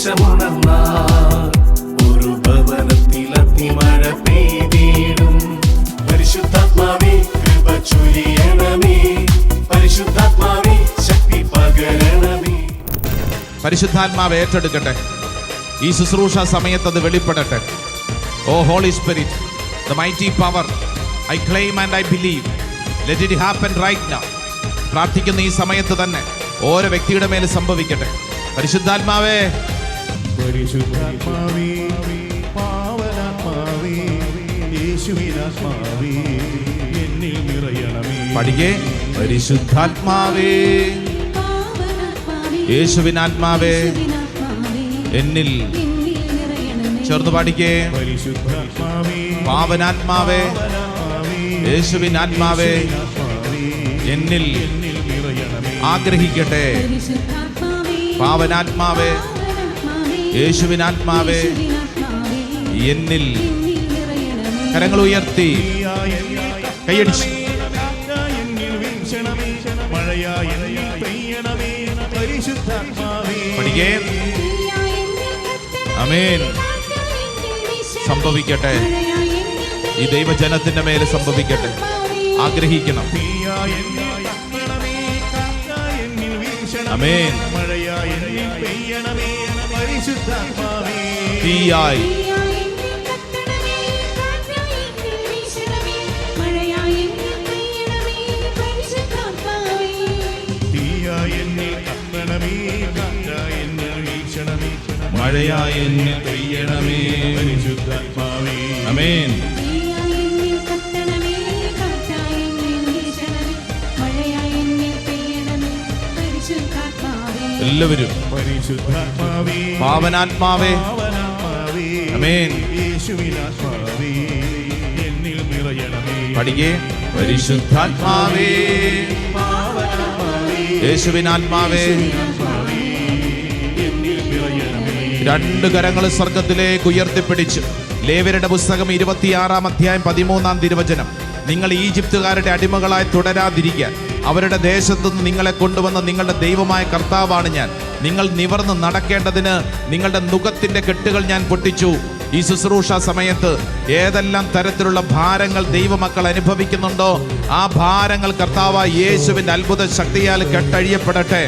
ദേശമുണർന്നാൽ ഒരു ഭവനത്തിൽ അഗ്നിമഴ പെയ്തിടും. പരിശുദ്ധാത്മാവേ കൃപ ചൊരിയണമേ, പരിശുദ്ധാത്മാവേ ശക്തി പകരണമേ. പരിശുദ്ധാത്മാവ് ഏറ്റെടുക്കട്ടെ. ഈ ശുശ്രൂഷ സമയത്ത് അത് വെളിപ്പെടട്ടെ. Oh Holy Spirit, the mighty power, I claim and I believe. Let it happen right now. പ്രാർത്ഥിക്കുന്ന ഈ സമയത്ത് തന്നെ ഓരോ വ്യക്തിയുടെ മേൽ സംഭവിക്കട്ടെ. പരിശുദ്ധാത്മാവേ, പരിശുദ്ധാത്മാവേ, പാവനാത്മാവേ, യേശുവിനാത്മാവേ, എന്നിൽ നിറയണമേ. പഠിക്കേ. പരിശുദ്ധാത്മാവേ, യേശുവിനാത്മാവേ, എന്നിൽ. ചേർന്ന് പാടിക്കേ. പരിശുദ്ധാത്മാവേ, പാവനാത്മാവേ, യേശുവിനാത്മാവേ, എന്നിൽ ആഗ്രഹിക്കട്ടെ. പാവനാത്മാവേ, യേശുവിനാത്മാവേ, എന്നിൽ. കരങ്ങൾ ഉയർത്തി കൈയടിച്ച് പഠിക്കേ. ആമേൻ. സംഭവിക്കട്ടെ. ഈ ദൈവജനത്തിന്റെ മേലെ സംഭവിക്കട്ടെ. ആഗ്രഹിക്കണം. ആമേൻ. തീയായി മഴയായി എന്നിൽ പെയ്യണമേ. പരിശുദ്ധാത്മാവേ, ആമേൻ. എല്ലാവരും പരിശുദ്ധാത്മാവേ, പാവനാത്മാവേ, പാവനാത്മാവേ, ആമേൻ. യേശുവിനാത്മാവേ, എന്നിൽ നിറയണമേ. പഠിക്കേ. പരിശുദ്ധാത്മാവേ, യേശുവിനാത്മാവേ, എന്നിൽ നിറയണമേ. രണ്ട് കരങ്ങൾ സ്വർഗത്തിലേക്ക് ഉയർത്തിപ്പിടിച്ച് ലേവ്യരുടെ പുസ്തകം 26-ാം അധ്യായം 13-ാം തിരുവചനം. നിങ്ങൾ ഈജിപ്തുകാരുടെ അടിമകളായി തുടരാതിരിക്കാൻ അവരുടെ ദേശത്തുനിന്ന് നിങ്ങളെ കൊണ്ടുവന്ന നിങ്ങളുടെ ദൈവമായ കർത്താവാണ് ഞാൻ. നിങ്ങൾ നിവർന്ന് നടക്കേണ്ടതിന് നിങ്ങളുടെ നുകത്തിന്റെ കെട്ടുകൾ ഞാൻ പൊട്ടിച്ചു. ഈ ശുശ്രൂഷ സമയത്ത് ഏതെല്ലാം തരത്തിലുള്ള ഭാരങ്ങൾ ദൈവമക്കൾ അനുഭവിക്കുന്നുണ്ടോ ആ ഭാരങ്ങൾ കർത്താവായ യേശുവിന്റെ അത്ഭുത ശക്തിയാൽ കെട്ടഴിയപ്പെടട്ടെ.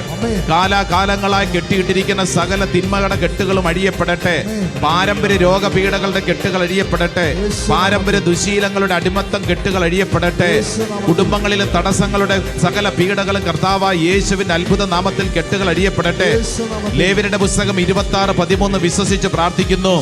കാലാകാലങ്ങളായി കെട്ടിയിട്ടിരിക്കുന്ന സകല തിന്മകളുടെ കെട്ടുകളും അഴിയപ്പെടട്ടെ. പാരമ്പര്യ രോഗപീഠകളുടെ കെട്ടുകൾ അഴിയപ്പെടട്ടെ. പാരമ്പര്യ ദുശീലങ്ങളുടെ അടിമത്തം കെട്ടുകൾ അഴിയപ്പെടട്ടെ. കുടുംബങ്ങളിലെ തടസ്സങ്ങളുടെ സകല പീഡകളും കർത്താവായ യേശുവിന്റെ അത്ഭുത നാമത്തിൽ കെട്ടുകൾ അഴിയപ്പെടട്ടെ. ലേവ്യരുടെ പുസ്തകം 26:13 വിശ്വസിച്ച് പ്രാർത്ഥിക്കുന്നു.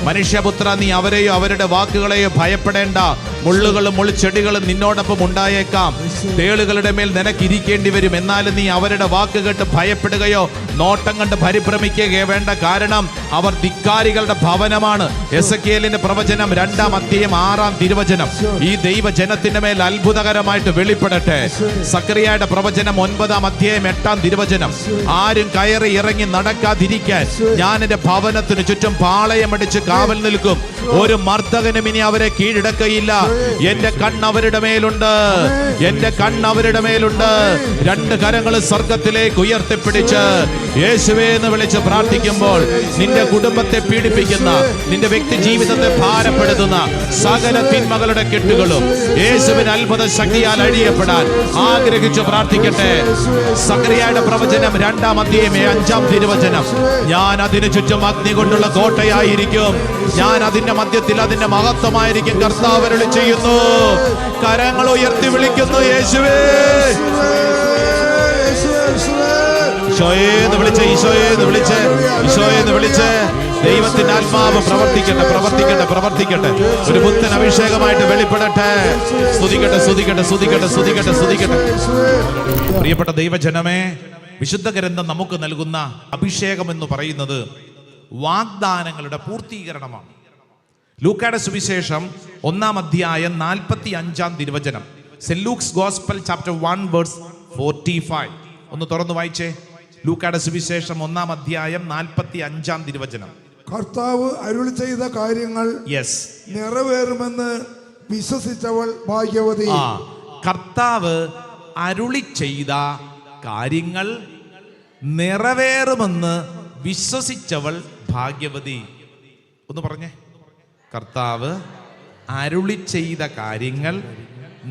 മനുഷ്യപുത്ര, നീ അവരെയോ അവരുടെ വാക്കുകളെയോ ഭയപ്പെടേണ്ട. മുള്ളുകളും മുൾച്ചെടികളും നിന്നോടൊപ്പം ഉണ്ടായേക്കാം. തേളുകളുടെ മേൽ നിനക്കിരിക്കേണ്ടി വരും. എന്നാലും നീ അവരുടെ വാക്ക് കേട്ട് ഭയപ്പെടുകയോ നോട്ടം കണ്ട് പരിഭ്രമിക്കുകയോ വേണ്ട. കാരണം അവർ ധിക്കാരികളുടെ ഭവനമാണ്. എസെക്കിയേലിന്റെ പ്രവചനം 2-ാം അധ്യായം 6-ാം തിരുവചനം ഈ ദൈവജനത്തിന്റെ മേൽ അത്ഭുതകരമായിട്ട് വെളിപ്പെടട്ടെ. സക്കറിയായുടെ പ്രവചനം 9-ാം അധ്യായം 8-ാം തിരുവചനം. ആരും കയറി ഇറങ്ങി നടക്കാതിരിക്കാൻ ഞാൻ എന്റെ ഭവനത്തിന് ചുറ്റും പാളയമടിച്ച് കാവൽ നിൽക്കും. ഒരു മർദ്ദകനും ഇനി അവരെ കീഴടക്കയില്ല. എന്റെ കണ്ണ് അവരുടെ മേലുണ്ട്. എന്റെ കണ്ണ് അവരുടെ മേലുണ്ട്. രണ്ട് കരങ്ങൾ സ്വർഗത്തിലേക്ക് ഉയർത്തിപ്പിടിച്ച് യേശുവേ എന്ന് വിളിച്ച് പ്രാർത്ഥിക്കുമ്പോൾ നിന്റെ കുടുംബത്തെ പീഡിപ്പിക്കുന്ന, നിന്റെ വ്യക്തി ജീവിതത്തെ ഭാരപ്പെടുത്തുന്ന സകല തിന്മകളുടെ കെട്ടുകളും യേശുവിന് അത്ഭുത ശക്തിയാൽ അഴിയപ്പെടാൻ ആഗ്രഹിച്ചു പ്രാർത്ഥിക്കട്ടെ. സക്കറിയായുടെ പ്രവചനം 2-ാം അധ്യായം 5-ാം തിരുവചനം. ഞാൻ അതിന് ചുറ്റും അഗ്നി കൊണ്ടുള്ള കോട്ടയായിരിക്കും. ഞാൻ അതിന്റെ മധ്യത്തിൽ അതിന്റെ മഹത്വമായിരിക്കും. കർത്താവ് അരുളി ചെയ്യുന്നു. കരങ്ങൾ ഉയർത്തി വിളിക്കുന്നു. യേശുവേ, ഈശോയേന്ന് വിളിച്ച്, ഈശോയേന്ന് വിളിച്ച്, ഈശോയെന്ന് വിളിച്ച്. ദൈവത്തിന്റെ ആത്മാവ് പ്രവർത്തിക്കട്ടെ, പ്രവർത്തിക്കട്ടെ, പ്രവർത്തിക്കട്ടെ. ഒരു പുത്തൻ അഭിഷേകമായിട്ട് വെളിപ്പെടട്ടെ. സ്തുതിക്കട്ടെ, സ്തുതിക്കട്ടെ, സ്തുതിക്കട്ടെ, സ്തുതിക്കട്ടെ, സ്തുതിക്കട്ടെ. പ്രിയപ്പെട്ട ദൈവജനമേ, വിശുദ്ധ ഗ്രന്ഥം നമുക്ക് നൽകുന്ന അഭിഷേകം എന്ന് പറയുന്നത് വാഗ്ദാനങ്ങളുടെ പൂർത്തീകരണമാണ്. ലൂക്കായുടെ സുവിശേഷം 1-ാം അധ്യായം 45-ാം തിരുവചനം. Saint looks gospel chapter 1:45. ഒന്ന് തുറന്നു വായിച്ചേ. ലൂക്കായുടെ സുവിശേഷം 1-ാം അധ്യായം 45-ാം തിരുവചനം. കർത്താവ് അരുളി ചെയ്ത കാര്യങ്ങൾ നിറവേറുമെന്ന് വിശ്വസിച്ചവൾ ഭാഗ്യവതി. കർത്താവ് അരുളി ചെയ്ത കാര്യങ്ങൾ നിറവേറുമെന്ന് വിശ്വസിച്ചവൾ ഭാഗ്യവതി. ഒന്ന് പറഞ്ഞേ, കർത്താവ് അരുളി ചെയ്ത കാര്യങ്ങൾ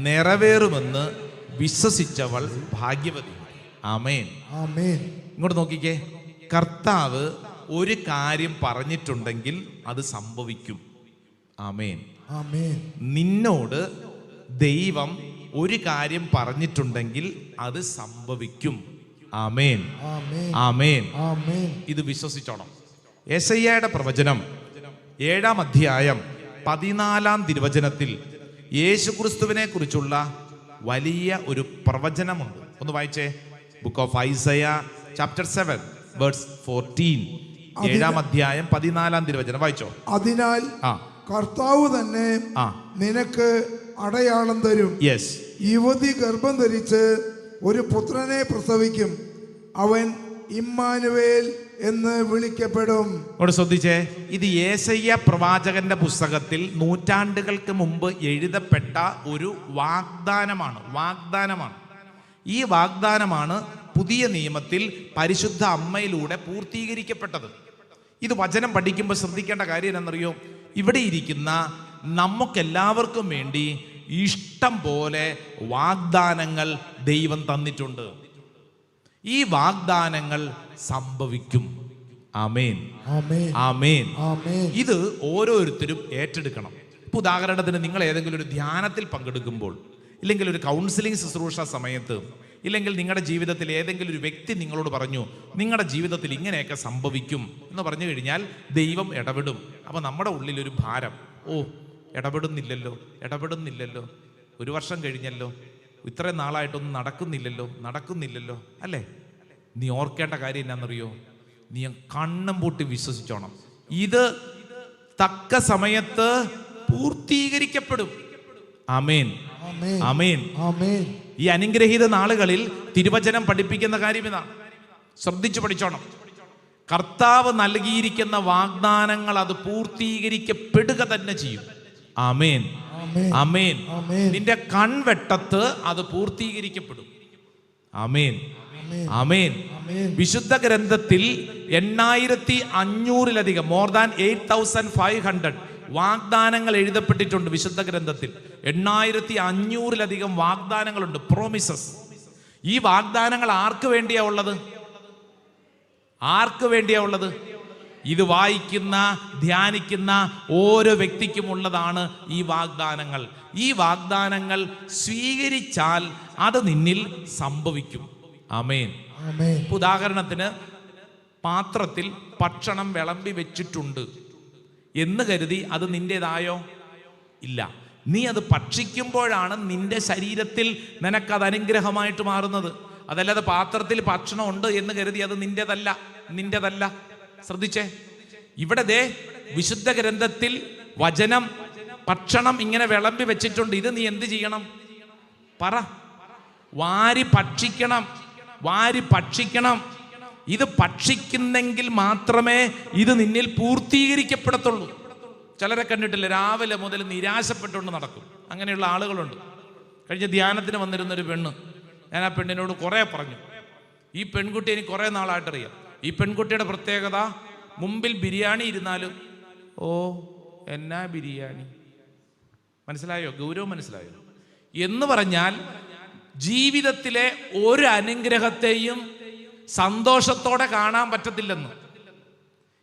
നിറവേറുമെന്ന് വിശ്വസിച്ചവൾ ഭാഗ്യവതി. ആമേൻ. ആമേൻ. ഇങ്ങോട്ട് നോക്കിക്കേ, കർത്താവ് ഒരു കാര്യം പറഞ്ഞിട്ടുണ്ടെങ്കിൽ അത് സംഭവിക്കും. ആമേൻ. ആമേൻ. നിന്നോട് ദൈവം ഒരു കാര്യം പറഞ്ഞിട്ടുണ്ടെങ്കിൽ അത് സംഭവിക്കും. ആമേൻ. ആമേൻ. ആമേൻ. ആമേൻ. ഇത് വിശ്വസിച്ചോണം. യെശയ്യായുടെ പ്രവചനം 7-ാം അധ്യായം 14-ാം തിരുവചനത്തിൽ യേശുക്രിസ്തുവിനെ കുറിച്ചുള്ള വലിയ ഒരു പ്രവചനമുണ്ട്. ഒന്ന് വായിച്ചേ. Book of Isaiah chapter 7 verse 14. 7-ാം അധ്യായം 14-ാം തിരുവചനം വായിച്ചോ. അതിനാൽ കർത്താവ് തന്നെ നിനക്ക് അടയാളം തരും. യെസ്. യുവതി ഗർഭം ധരിച്ച് ഒരു പുത്രനെ പ്രസവിക്കും, അവൻ ഇമ്മാനുവേൽ എന്ന് വിളിക്കപ്പെടും. ഇവിടെ ശ്രദ്ധിച്ചേ, ഇത് യേശയ്യ പ്രവാചകന്റെ പുസ്തകത്തിൽ നൂറ്റാണ്ടുകൾക്ക് മുമ്പ് എഴുതപ്പെട്ട ഒരു വാഗ്ദാനമാണ്. ഈ വാഗ്ദാനമാണ് പുതിയ നിയമത്തിൽ പരിശുദ്ധ അമ്മയിലൂടെ പൂർത്തീകരിക്കപ്പെട്ടത്. ഇത് വചനം പഠിക്കുമ്പോൾ ശ്രദ്ധിക്കേണ്ട കാര്യം എന്നറിയോ, ഇവിടെ ഇരിക്കുന്ന നമുക്കെല്ലാവർക്കും വേണ്ടി ഇഷ്ടം പോലെ വാഗ്ദാനങ്ങൾ ദൈവം തന്നിട്ടുണ്ട്. ഈ വാഗ്ദാനങ്ങൾ സംഭവിക്കും. ആമേൻ. ആമേൻ. ആമേൻ. ആമേൻ. ഇത് ഓരോരുത്തരും ഏറ്റെടുക്കണം. ഇപ്പൊ ഉദാഹരണത്തിന് നിങ്ങൾ ഏതെങ്കിലും ഒരു ധ്യാനത്തിൽ പങ്കെടുക്കുമ്പോൾ, ഇല്ലെങ്കിൽ ഒരു കൗൺസിലിംഗ് ശുശ്രൂഷ സമയത്ത്, ഇല്ലെങ്കിൽ നിങ്ങളുടെ ജീവിതത്തിൽ ഏതെങ്കിലും ഒരു വ്യക്തി നിങ്ങളോട് പറഞ്ഞു നിങ്ങളുടെ ജീവിതത്തിൽ ഇങ്ങനെയൊക്കെ സംഭവിക്കും എന്ന് പറഞ്ഞു കഴിഞ്ഞാൽ ദൈവം ഇടപെടും. അപ്പൊ നമ്മുടെ ഉള്ളിലൊരു ഭാരം, ഇടപെടുന്നില്ലല്ലോ, ഒരു വർഷം കഴിഞ്ഞല്ലോ, ഇത്രയും നാളായിട്ടൊന്നും നടക്കുന്നില്ലല്ലോ അല്ലേ? നീ ഓർക്കേണ്ട കാര്യം എന്നാണെന്നറിയോ, നീ കണ്ണും പൂട്ടി വിശ്വസിച്ചോണം, ഇത് തക്ക സമയത്ത് പൂർത്തീകരിക്കപ്പെടും. ആമേൻ. ആമേൻ. ആമേൻ. ഈ അനുഗ്രഹീത നാളുകളിൽ തിരുവചനം പഠിപ്പിക്കുന്ന കാര്യം ഇതാണ്. ശ്രദ്ധിച്ചു പഠിച്ചോണം. കർത്താവ് നൽകിയിരിക്കുന്ന വാഗ്ദാനങ്ങൾ അത് പൂർത്തീകരിക്കപ്പെടുക തന്നെ ചെയ്യും. ആമേൻ. ആമേൻ. നിന്റെ കൺവെട്ടത്ത് അത് പൂർത്തീകരിക്കപ്പെടും. ആമേൻ. ആമേൻ. വിശുദ്ധ ഗ്രന്ഥത്തിൽ 8500-ലധികം മോർ ദാൻ 8500 വാഗ്ദാനങ്ങൾ എഴുതപ്പെട്ടിട്ടുണ്ട്. വിശുദ്ധ ഗ്രന്ഥത്തിൽ 8500-ലധികം വാഗ്ദാനങ്ങളുണ്ട്, പ്രോമിസസ്. ഈ വാഗ്ദാനങ്ങൾ ആർക്ക് വേണ്ടിയാ ഉള്ളത്? ഇത് വായിക്കുന്ന, ധ്യാനിക്കുന്ന ഓരോ വ്യക്തിക്കും ഉള്ളതാണ് ഈ വാഗ്ദാനങ്ങൾ. ഈ വാഗ്ദാനങ്ങൾ സ്വീകരിച്ചാൽ അത് നിന്നിൽ സംഭവിക്കും. ആമേൻ. ഉദാഹരണത്തിന്, പാത്രത്തിൽ ഭക്ഷണം വിളമ്പി വെച്ചിട്ടുണ്ട് എന്ന് കരുതി അത് നിന്റേതായോ? ഇല്ല. നീ അത് ഭക്ഷിക്കുമ്പോഴാണ് നിന്റെ ശരീരത്തിൽ നിനക്കത് അനുഗ്രഹമായിട്ട് മാറുന്നത്. അതല്ലാതെ പാത്രത്തിൽ ഭക്ഷണം ഉണ്ട് എന്ന് കരുതി അത് നിന്റേതല്ല. ശ്രദ്ധിച്ചേ, ഇവിടെ വിശുദ്ധ ഗ്രന്ഥത്തിൽ വചനം ഭക്ഷണം ഇങ്ങനെ വിളമ്പി വെച്ചിട്ടുണ്ട്. ഇത് നീ എന്ത് ചെയ്യണം? പറ. വാരി ഭക്ഷിക്കണം. ഇത് ഭക്ഷിക്കുന്നെങ്കിൽ മാത്രമേ ഇത് നിന്നിൽ പൂർത്തീകരിക്കപ്പെടത്തുള്ളൂ. ചിലരെ കണ്ടിട്ടില്ല, രാവിലെ മുതൽ നിരാശപ്പെട്ടുകൊണ്ട് നടക്കും. അങ്ങനെയുള്ള ആളുകളുണ്ട്. കഴിഞ്ഞ ധ്യാനത്തിന് വന്നിരുന്നൊരു പെണ്ണ്, ഞാൻ ആ പെണ്ണിനോട് കുറേ പറഞ്ഞു. ഈ പെൺകുട്ടി എനിക്ക് കുറേ നാളായിട്ടറിയാം. ഈ പെൺകുട്ടിയുടെ പ്രത്യേകത, മുമ്പിൽ ബിരിയാണി ഇരുന്നാലും എന്നാ ബിരിയാണി, മനസ്സിലായോ? ഗൗരവം മനസ്സിലായോ? എന്ന് പറഞ്ഞാൽ ജീവിതത്തിലെ ഒരു അനുഗ്രഹത്തെയും സന്തോഷത്തോടെ കാണാൻ പറ്റത്തില്ലെന്ന്.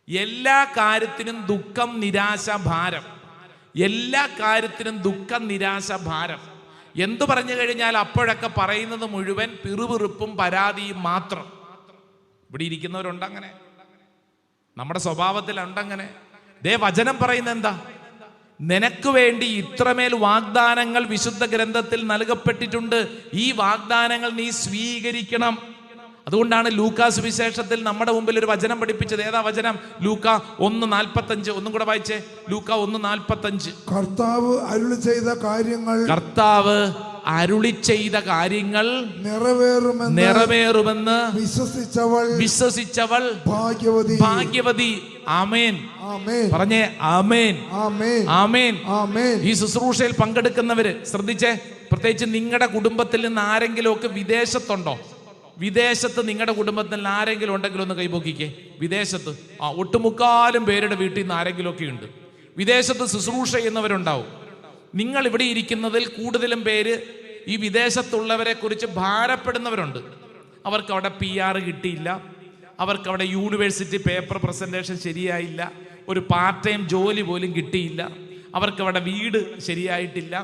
എല്ലാ കാര്യത്തിനും ദുഃഖം, നിരാശ, ഭാരം. എന്തു പറഞ്ഞു കഴിഞ്ഞാൽ അപ്പോഴൊക്കെ പറയുന്നത് മുഴുവൻ പിറുപിറുപ്പും പരാതിയും മാത്രം. ഇവിടെ ഇരിക്കുന്നവരുണ്ടങ്ങനെ, നമ്മുടെ സ്വഭാവത്തിലുണ്ടങ്ങനെ. വചനം പറയുന്നത് എന്താ? നിനക്ക് വേണ്ടി ഇത്രമേൽ വാഗ്ദാനങ്ങൾ വിശുദ്ധ ഗ്രന്ഥത്തിൽ നൽകപ്പെട്ടിട്ടുണ്ട്. ഈ വാഗ്ദാനങ്ങൾ നീ സ്വീകരിക്കണം. അതുകൊണ്ടാണ് ലൂക്കാ സുവിശേഷത്തിൽ നമ്മുടെ മുമ്പിൽ ഒരു വചനം പഠിപ്പിച്ചത്. ഏതാ വചനം? ലൂക്ക 1:45. ഒന്നും കൂടെ വായിച്ചേ. ലൂക്ക 1:45. കർത്താവ് അരുളി ചെയ്ത കാര്യങ്ങൾ നിറവേറുമെന്ന് വിശ്വസിച്ചവൾ ഭാഗ്യവതി. ആമേൻ. പറഞ്ഞേ ആമേൻ. ആമേൻ. ഈ ശുശ്രൂഷയിൽ പങ്കെടുക്കുന്നവര് ശ്രദ്ധിച്ചേ, പ്രത്യേകിച്ച് നിങ്ങളുടെ കുടുംബത്തിൽ നിന്ന് ആരെങ്കിലും ഒക്കെ വിദേശത്തുണ്ടോ? വിദേശത്ത് നിങ്ങളുടെ കുടുംബത്തിൽ ആരെങ്കിലും ഉണ്ടെങ്കിൽ ഒന്ന് കൈപൊക്കിക്കേ. വിദേശത്ത് ഒട്ടുമുക്കാലും പേരുടെ വീട്ടിൽ നിന്ന് ആരെങ്കിലും ഒക്കെ ഉണ്ട്. വിദേശത്ത് ശുശ്രൂഷ ചെയ്യുന്നവരുണ്ടാവും. നിങ്ങൾ ഇവിടെ ഇരിക്കുന്നതിൽ കൂടുതലും പേര് ഈ വിദേശത്തുള്ളവരെ കുറിച്ച് ഭാരപ്പെടുന്നവരുണ്ട്. അവർക്ക് അവിടെ PR കിട്ടിയില്ല, അവർക്ക് അവിടെ യൂണിവേഴ്സിറ്റി പേപ്പർ പ്രസൻറ്റേഷൻ ശരിയായില്ല, ഒരു പാർട്ട് ടൈം ജോലി പോലും കിട്ടിയില്ല, അവർക്കവിടെ വീട് ശരിയായിട്ടില്ല,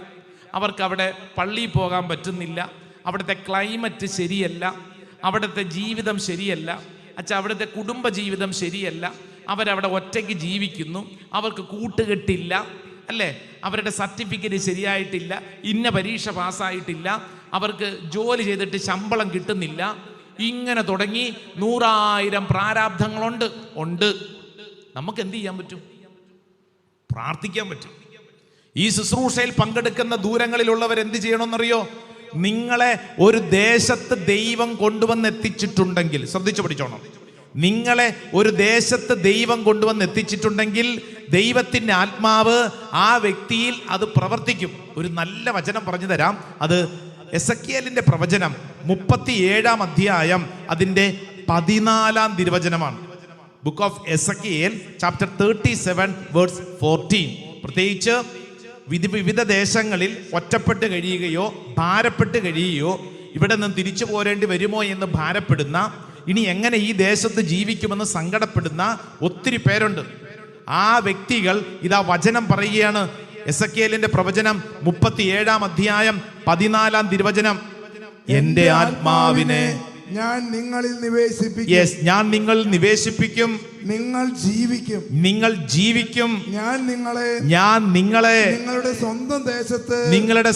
അവർക്കവിടെ പള്ളിയിൽ പോകാൻ പറ്റുന്നില്ല, അവിടുത്തെ ക്ലൈമറ്റ് ശരിയല്ല, അവിടുത്തെ ജീവിതം ശരിയല്ല, അവിടുത്തെ കുടുംബ ജീവിതം ശരിയല്ല, അവരവിടെ ഒറ്റയ്ക്ക് ജീവിക്കുന്നു, അവർക്ക് കൂട്ടുകെട്ടില്ല, അല്ലേ? അവരുടെ സർട്ടിഫിക്കറ്റ് ശരിയായിട്ടില്ല, ഇന്ന പരീക്ഷ പാസ്സായിട്ടില്ല, അവർക്ക് ജോലി ചെയ്തിട്ട് ശമ്പളം കിട്ടുന്നില്ല. ഇങ്ങനെ തുടങ്ങി 100,000 പ്രാരാബ്ധങ്ങളുണ്ട്. നമുക്ക് എന്ത് ചെയ്യാൻ പറ്റും? പ്രാർത്ഥിക്കാൻ പറ്റും. ഈ ശുശ്രൂഷയിൽ പങ്കെടുക്കുന്ന ദൂരങ്ങളിലുള്ളവർ എന്ത് ചെയ്യണമെന്നറിയോ? നിങ്ങളെ ഒരു ദേശത്ത് ദൈവം കൊണ്ടുവന്ന് എത്തിച്ചിട്ടുണ്ടെങ്കിൽ, ശ്രദ്ധിച്ചു പഠിച്ചോണം, നിങ്ങളെ ഒരു ദേശത്ത് ദൈവം കൊണ്ടുവന്ന് എത്തിച്ചിട്ടുണ്ടെങ്കിൽ ദൈവത്തിൻ്റെ ആത്മാവ് ആ വ്യക്തിയിൽ അത് പ്രവർത്തിക്കും. ഒരു നല്ല വചനം പറഞ്ഞു തരാം. അത് എസെക്കിയേലിന്റെ പ്രവചനം 37 അധ്യായം അതിൻ്റെ 14 തിരുവചനമാണ്. Book of Ezekiel chapter 37 verse 14. പ്രത്യേകിച്ച് വിവിധ ദേശങ്ങളിൽ ഒറ്റപ്പെട്ട് കഴിയുകയോ ഭാരപ്പെട്ട് കഴിയുകയോ ഇവിടെ നിന്ന് തിരിച്ചു പോരേണ്ടി വരുമോ എന്ന് ഭാരപ്പെടുന്ന, ഇനി എങ്ങനെ ഈ ദേശത്ത് ജീവിക്കുമെന്ന് സങ്കടപ്പെടുന്ന ഒത്തിരി പേരുണ്ട്. ആ വ്യക്തികൾ ഇതാ വചനം പറയുകയാണ്. എസെക്കിയേലിന്റെ പ്രവചനം 37 അധ്യായം 14 തിരുവചനം. എന്റെ ആത്മാവിനെ ഞാൻ നിങ്ങളിൽ നിവേശിപ്പിക്കും. ഞാൻ നിങ്ങളിൽ നിവേശിപ്പിക്കും. നിങ്ങൾ ജീവിക്കും. ഞാൻ നിങ്ങളെ നിങ്ങളുടെ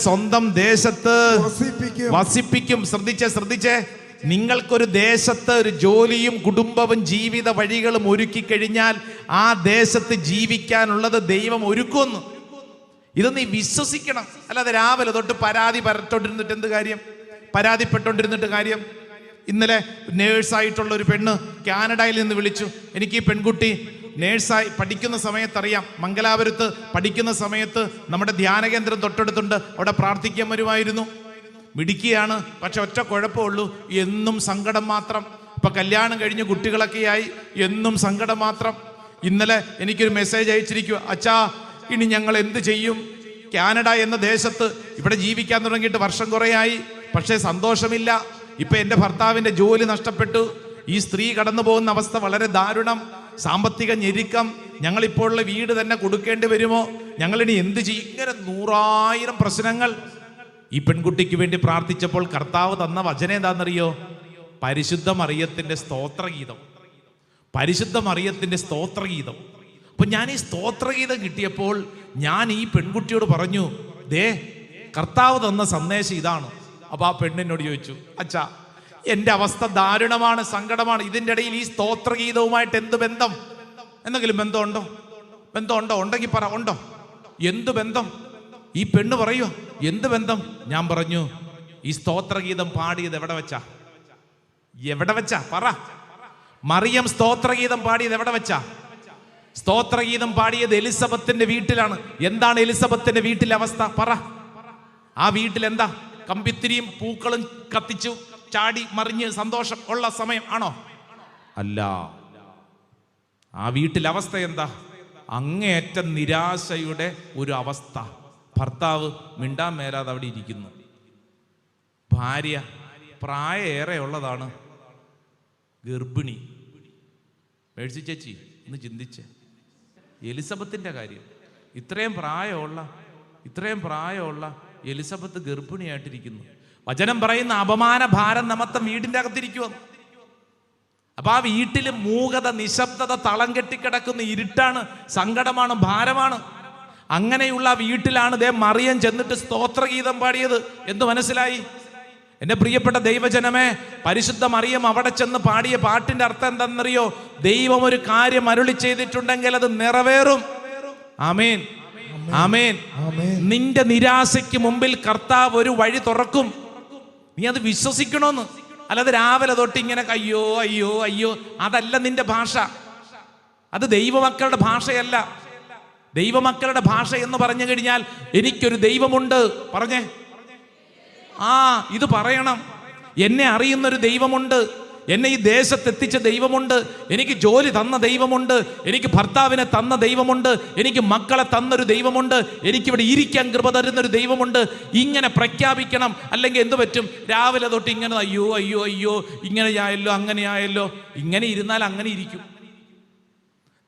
സ്വന്തം ദേശത്ത് വസിപ്പിക്കും. ശ്രദ്ധിച്ചേ, നിങ്ങൾക്കൊരു ദേശത്ത് ഒരു ജോലിയും കുടുംബവും ജീവിത വഴികളും ഒരുക്കി കഴിഞ്ഞാൽ ആ ദേശത്ത് ജീവിക്കാനുള്ളത് ദൈവം ഒരുക്കുന്നു. ഇത് നീ വിശ്വസിക്കണം. അല്ലാതെ രാവിലെ തൊട്ട് പരാതിപ്പെട്ടുകൊണ്ടിരുന്നിട്ട് എന്ത് കാര്യം? പരാതിപ്പെട്ടുകൊണ്ടിരുന്നിട്ട് കാര്യം? ഇന്നലെ നേഴ്സായിട്ടുള്ള ഒരു പെണ്ണ് കാനഡയിൽ നിന്ന് വിളിച്ചു. എനിക്ക് ഈ പെൺകുട്ടി നേഴ്സായി പഠിക്കുന്ന സമയത്തറിയാം, മംഗലാപുരത്ത് പഠിക്കുന്ന സമയത്ത് നമ്മുടെ ധ്യാനകേന്ദ്രം തൊട്ടടുത്തുണ്ട്, അവിടെ പ്രാർത്ഥിക്കാൻ വരുമായിരുന്നു. മിടുക്കിയാണ്, പക്ഷെ ഒറ്റ കുഴപ്പമുള്ളൂ, എന്നും സങ്കടം മാത്രം. ഇപ്പൊ കല്യാണം കഴിഞ്ഞ് കുട്ടികളൊക്കെയായി, എന്നും സങ്കടം മാത്രം. ഇന്നലെ എനിക്കൊരു മെസ്സേജ് അയച്ചിരിക്കുക, അച്ഛാ ഇനി ഞങ്ങൾ എന്ത് ചെയ്യും? കാനഡ എന്ന ദേശത്ത് ഇവിടെ ജീവിക്കാൻ തുടങ്ങിയിട്ട് വർഷം കുറേയായി, പക്ഷേ സന്തോഷമില്ല. ഇപ്പൊ എൻ്റെ ഭർത്താവിൻ്റെ ജോലി നഷ്ടപ്പെട്ടു. ഈ സ്ത്രീ കടന്നു പോകുന്ന അവസ്ഥ വളരെ ദാരുണം. സാമ്പത്തിക ഞെരുക്കം. ഞങ്ങളിപ്പോഴുള്ള വീട് തന്നെ കൊടുക്കേണ്ടി വരുമോ? ഞങ്ങളിനി എന്ത് ചെയ്യും? ഇങ്ങനെ 100,000 പ്രശ്നങ്ങൾ. ഈ പെൺകുട്ടിക്ക് വേണ്ടി പ്രാർത്ഥിച്ചപ്പോൾ കർത്താവ് തന്ന വചനം എന്താണെന്നറിയോ? പരിശുദ്ധ മറിയത്തിൻ്റെ സ്തോത്രഗീതം. പരിശുദ്ധ മറിയത്തിൻ്റെ സ്തോത്രഗീതം. അപ്പൊ ഞാൻ ഈ സ്തോത്രഗീതം കിട്ടിയപ്പോൾ ഞാൻ ഈ പെൺകുട്ടിയോട് പറഞ്ഞു, ദേ കർത്താവ് തന്ന സന്ദേശം ഇതാണ്. അപ്പൊ ആ പെണ്ണിനോട് ചോദിച്ചു, അച്ഛാ എൻ്റെ അവസ്ഥ ദാരുണമാണ്, സങ്കടമാണ്, ഇതിൻ്റെ ഇടയിൽ ഈ സ്തോത്രഗീതവുമായിട്ട് എന്ത് ബന്ധം? എന്തെങ്കിലും ബന്ധമുണ്ടോ? ഉണ്ടെങ്കിൽ പറ, ഉണ്ടോ? എന്ത് ബന്ധം? ഈ പെണ്ണ് പറയുക, എന്ത് ബന്ധം? ഞാൻ പറഞ്ഞു, ഈ സ്തോത്രഗീതം പാടിയത് എവിടെ വെച്ചാ പറ. മറിയം സ്തോത്രഗീതം പാടിയത് എവിടെ വെച്ചാ? സ്തോത്രഗീതം പാടിയത് എലിസബത്തിന്റെ വീട്ടിലാണ്. എന്താണ് എലിസബത്തിന്റെ വീട്ടിലെ അവസ്ഥ? പറ. ആ വീട്ടിൽ എന്താ? കമ്പിത്തിരിയും പൂക്കളും കത്തിച്ചു ചാടി മറിഞ്ഞ് സന്തോഷം ഉള്ള സമയം ആണോ? അല്ല. ആ വീട്ടിലെ അവസ്ഥ എന്താ? അങ്ങേയറ്റ നിരാശയുടെ ഒരു അവസ്ഥ. ഭർത്താവ് മിണ്ടാൻ മേലാതെ അവിടെ ഇരിക്കുന്നു. ഭാര്യ പ്രായമേറെ ഉള്ളതാണ്, ഗർഭിണി. മേഴ്സി ചേച്ചി ഒന്ന് ചിന്തിച്ച്, എലിസബത്തിന്റെ കാര്യം. ഇത്രയും പ്രായമുള്ള എലിസബത്ത് ഗർഭിണിയായിട്ടിരിക്കുന്നു. വചനം പറയുന്ന അപമാന ഭാരം നിമിത്തം വീടിൻ്റെ അകത്തിരിക്കുക. അപ്പൊ ആ വീട്ടിൽ മൂകത, നിശബ്ദത, തളം കെട്ടിക്കിടക്കുന്ന ഇരുട്ടാണ്, സങ്കടമാണ്, ഭാരമാണ്. അങ്ങനെയുള്ള വീട്ടിലാണ് ദേ മറിയം ചെന്നിട്ട് സ്തോത്രഗീതം പാടിയത്. എന്ത് മനസ്സിലായി? എൻ്റെ പ്രിയപ്പെട്ട ദൈവജനമേ, പരിശുദ്ധ മറിയം അവിടെ ചെന്ന് പാടിയ പാട്ടിന്റെ അർത്ഥം എന്താണെന്നറിയോ? ദൈവം ഒരു കാര്യം അരുളി ചെയ്തിട്ടുണ്ടെങ്കിൽ അത് നിറവേറും. ആമേൻ, ആമേൻ. നിന്റെ നിരാശയ്ക്ക് മുമ്പിൽ കർത്താവ് ഒരു വഴി തുറക്കും. നീ അത് വിശ്വസിക്കണമെന്ന്. അല്ലാതെ രാവിലെ തൊട്ട് ഇങ്ങനെ അയ്യോ അയ്യോ അയ്യോ, അതല്ല നിന്റെ ഭാഷ. അത് ദൈവമക്കളുടെ ഭാഷയല്ല. ദൈവമക്കളുടെ ഭാഷ എന്ന് പറഞ്ഞു കഴിഞ്ഞാൽ എനിക്കൊരു ദൈവമുണ്ട്. പറഞ്ഞേ, ഇത് പറയണം. എന്നെ അറിയുന്നൊരു ദൈവമുണ്ട്, എന്നെ ഈ ദേശത്തെത്തിച്ച ദൈവമുണ്ട്, എനിക്ക് ജോലി തന്ന ദൈവമുണ്ട്, എനിക്ക് ഭർത്താവിനെ തന്ന ദൈവമുണ്ട്, എനിക്ക് മക്കളെ തന്നൊരു ദൈവമുണ്ട്, എനിക്കിവിടെ ഇരിക്കാൻ കൃപ തരുന്നൊരു ദൈവമുണ്ട്. ഇങ്ങനെ പ്രഖ്യാപിക്കണം. അല്ലെങ്കിൽ എന്ത് പറ്റും? രാവിലെ തൊട്ട് ഇങ്ങനെ അയ്യോ അയ്യോ അയ്യോ ഇങ്ങനെയായല്ലോ അങ്ങനെയായല്ലോ. ഇങ്ങനെ ഇരുന്നാൽ അങ്ങനെ ഇരിക്കും.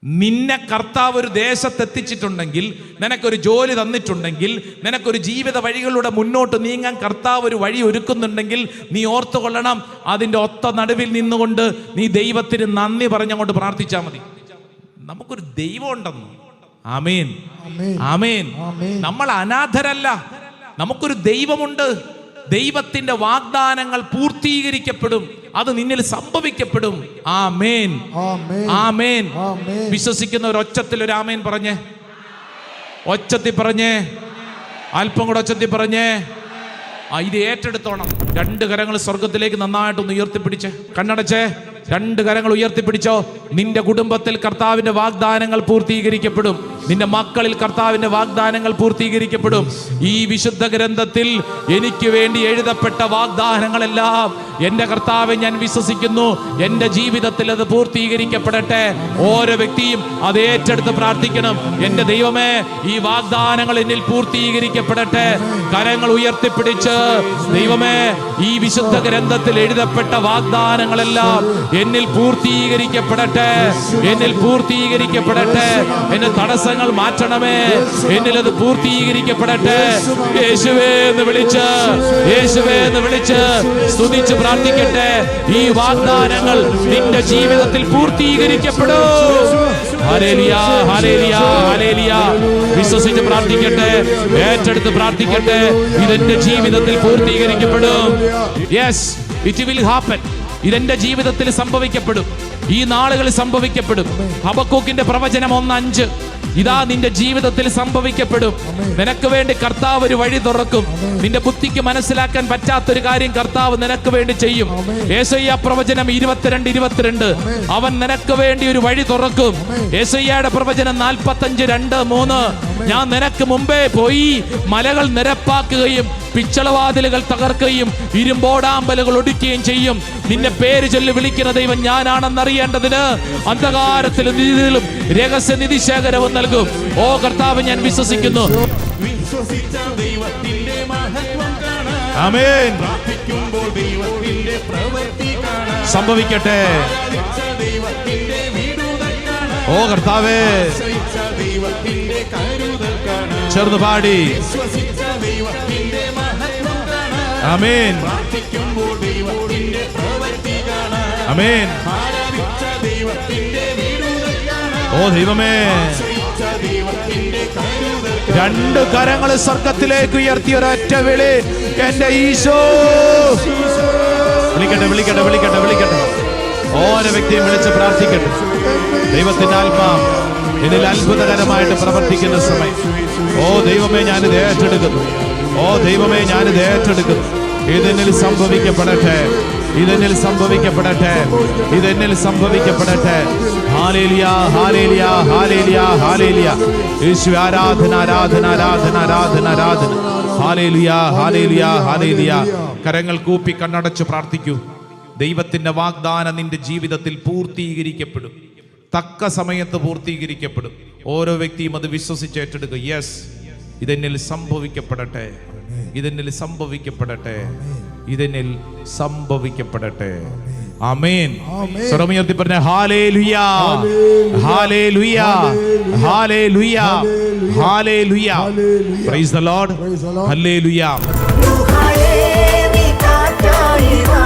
നിന്നെ കർത്താവ് ഒരു ദേശത്തെത്തിച്ചിട്ടുണ്ടെങ്കിൽ, നിനക്കൊരു ജോലി തന്നിട്ടുണ്ടെങ്കിൽ, നിനക്കൊരു ജീവിത വഴികളിലൂടെ മുന്നോട്ട് നീങ്ങാൻ കർത്താവ് ഒരു വഴി ഒരുക്കുന്നുണ്ടെങ്കിൽ നീ ഓർത്തുകൊള്ളണം, അതിൻ്റെ ഒത്ത നടുവിൽ നിന്നുകൊണ്ട് നീ ദൈവത്തിന് നന്ദി പറഞ്ഞങ്ങോട്ട് പ്രാർത്ഥിച്ചാൽ മതി. നമുക്കൊരു ദൈവം ഉണ്ടെന്ന്. ആമേൻ, ആമേൻ. നമ്മൾ അനാഥരല്ല, നമുക്കൊരു ദൈവമുണ്ട്. ദൈവത്തിന്റെ വാഗ്ദാനങ്ങൾ പൂർത്തീകരിക്കപ്പെടും, അത് നിന്നിൽ സംഭവിക്കപ്പെടും. ആമേൻ, ആമേൻ. വിശ്വസിക്കുന്ന ഒരു ഒച്ചത്തിൽ ഒരു ആമേൻ പറഞ്ഞേ, ഒച്ചത്തിൽ പറഞ്ഞേ, അല്പം കൂടെ ഒച്ചത്തിൽ പറഞ്ഞേ. ഇത് ഏറ്റെടുത്തോണം. 2 കരങ്ങൾ സ്വർഗത്തിലേക്ക് നന്നായിട്ടൊന്ന് ഉയർത്തിപ്പിടിച്ചേ, കണ്ണടച്ചേ, 2 കരങ്ങൾ ഉയർത്തിപ്പിടിച്ചോ. നിന്റെ കുടുംബത്തിൽ കർത്താവിന്റെ വാഗ്ദാനങ്ങൾ പൂർത്തീകരിക്കപ്പെടും, നിന്റെ മക്കളിൽ കർത്താവിന്റെ വാഗ്ദാനങ്ങൾ പൂർത്തീകരിക്കപ്പെടും. ഈ വിശുദ്ധ ഗ്രന്ഥത്തിൽ എനിക്ക് വേണ്ടി എഴുതപ്പെട്ട വാഗ്ദാനങ്ങളെല്ലാം എൻ്റെ കർത്താവെ ഞാൻ വിശ്വസിക്കുന്നു, എൻ്റെ ജീവിതത്തിൽ അത് പൂർത്തീകരിക്കപ്പെടട്ടെ. ഓരോ വ്യക്തിയും അത് ഏറ്റെടുത്ത് പ്രാർത്ഥിക്കണം. എൻ്റെ ദൈവമേ, ഈ വാഗ്ദാനങ്ങൾ എന്നിൽ പൂർത്തീകരിക്കപ്പെടട്ടെ. കരങ്ങൾ ഉയർത്തിപ്പിടിച്ച്, ദൈവമേ, ഈ വിശുദ്ധ ഗ്രന്ഥത്തിൽ എഴുതപ്പെട്ട വാഗ്ദാനങ്ങളെല്ലാം എന്നിൽ പൂർത്തീകരിക്കപ്പെടട്ടെ, എന്നിൽ പൂർത്തീകരിക്കപ്പെടട്ടെ. എന്റെ തടസ്സങ്ങൾ മാറ്റണമേ, എന്നിൽ അത് പൂർത്തീകരിക്കപ്പെടട്ടെ. യേശുവേ എന്ന് വിളിച്ച്, യേശുവേ എന്ന് വിളിച്ച് സ്തുതിച്ച് പ്രാർത്ഥിക്കട്ടെ. ഈ വാഗ്ദാനങ്ങൾ നിന്റെ ജീവിതത്തിൽ പൂർത്തീകരിക്കപ്പെടും. ഹല്ലേലൂയ, ഹല്ലേലൂയ, ഹല്ലേലൂയ. വിശ്വസിച്ച് പ്രാർത്ഥിക്കട്ടെ, ഏറ്റെടുത്ത് പ്രാർത്ഥിക്കട്ടെ. ഇതെന്റെ ജീവിതത്തിൽ പൂർത്തീകരിക്കപ്പെടും. Yes, it will happen. ഇതെന്റെ ജീവിതത്തിൽ സംഭവിക്കപ്പെടും, ഈ നാളുകളിൽ സംഭവിക്കപ്പെടും. ഹബക്കൂക്കിന്റെ പ്രവചനം 1:5. ഇതാ നിന്റെ ജീവിതത്തിൽ സംഭവിക്കപ്പെടും. നിനക്ക് വേണ്ടി കർത്താവ് ഒരു വഴി തുറക്കും. നിന്റെ ബുദ്ധിക്ക് മനസ്സിലാക്കാൻ പറ്റാത്തൊരു കാര്യം കർത്താവ് നിനക്ക് വേണ്ടി ചെയ്യും. യെശയ്യാ പ്രവചനം 22:22. അവൻ നിനക്ക് വേണ്ടി ഒരു വഴി തുറക്കും. യെശയ്യായുടെ പ്രവചനം 45:2-3. ഞാൻ നിനക്ക് മുമ്പേ പോയി മലകൾ നിരപ്പാക്കുകയും പിച്ചളവാതിലുകൾ തകർക്കുകയും ഇരുമ്പോടാമ്പലുകൾ ഒടുക്കുകയും ചെയ്യും. നിന്റെ പേര് ചൊല്ലി വിളിക്കുന്ന ദൈവം ഞാനാണെന്നറിയേണ്ടതിന് അന്ധകാരത്തിലും നിധിയിലും രഹസ്യ നിധിശേഖരവും നൽകും. ഓ കർത്താവ്, ഞാൻ വിശ്വസിക്കുന്നു. വിശ്വസിച്ച ദൈവത്തിന്റെ മഹത്വം കാണാൻ, ആമേൻ. പ്രാർത്ഥിക്കുമ്പോൾ ദൈവത്തിന്റെ പ്രവൃത്തി കാണാൻ, സംഭവിക്കട്ടെ. ദൈവത്തിന്റെ വിടുതൽ കാണാൻ, ഓ കർത്താവേ, ദൈവത്തിന്റെ കരുതൽ കാണാൻ, ചേർന്ന് പാടി. വിശ്വസിച്ച ദൈവത്തിന്റെ മഹത്വം കാണാൻ, ആമേൻ, പ്രാർത്ഥിക്കുമ്പോൾ ദൈവത്തിന്റെ പ്രവൃത്തി കാണാൻ, ആമേൻ. ആരാധിച്ച ദൈവത്തിന്റെ വിടുതൽ കാണാൻ, ഓ ദൈവമേ, ദൈവത്തിന്റെ കരുതൽ 2 കരങ്ങൾ സ്വർഗത്തിലേക്ക് ഉയർത്തി ഒരൊറ്റ വിളി, എന്റെ ഈശോ. വിളിക്കട്ടെ, വിളിക്കട്ടെ, വിളിക്കട്ടെ, വിളിക്കട്ടെ. ഓരോ വ്യക്തിയും വിളിച്ച് പ്രാർത്ഥിക്കട്ടെ. ദൈവത്തിന്റെ ആത്മാവ് ഇതിൽ അത്ഭുതകരമായിട്ട് പ്രവർത്തിക്കുന്ന സമയം. ഓ ദൈവമേ, ഞാനിത് ഏറ്റെടുക്കുന്നു. ഓ ദൈവമേ, ഞാനിത് ഏറ്റെടുക്കുന്നു. ഇതെന്നിൽ സംഭവിക്കപ്പെടട്ടെ, ഇതെന്നിൽ സംഭവിക്കപ്പെടട്ടെ, ഇതെന്നിൽ സംഭവിക്കപ്പെടട്ടെ. ഹല്ലേലൂയ, ഹല്ലേലൂയ, ഹല്ലേലൂയ, ഹല്ലേലൂയ. യേശുവേ, ആരാധന, ആരാധന, ആരാധന, ആരാധന, ആരാധന. ഹല്ലേലൂയ, ഹല്ലേലൂയ, ഹല്ലേലൂയ. കരങ്ങൾ കൂപ്പി കണ്ണടച്ച് പ്രാർത്ഥിക്കൂ. ദൈവത്തിന്റെ വാഗ്ദാനം നിന്റെ ജീവിതത്തിൽ പൂർത്തീകരിക്കപ്പെടും, തക്ക സമയത്ത് പൂർത്തീകരിക്കപ്പെടും. ഓരോ വ്യക്തിയും അത് വിശ്വസിച്ച് ഏറ്റെടുക്കുക. യെസ്, ഇതെന്നിൽ സംഭവിക്കപ്പെടട്ടെ, ഇതെന്നിൽ സംഭവിക്കപ്പെടട്ടെ, ഇതെന്നിൽ സംഭവിക്കപ്പെടട്ടെ. ആമേൻ. സ്വരമുയർത്തി പറഞ്ഞ ഹല്ലേലൂയ, ഹല്ലേലൂയ, ഹല്ലേലൂയ, hallelujah. Praise the Lord. Hallelujah. Hallelujah.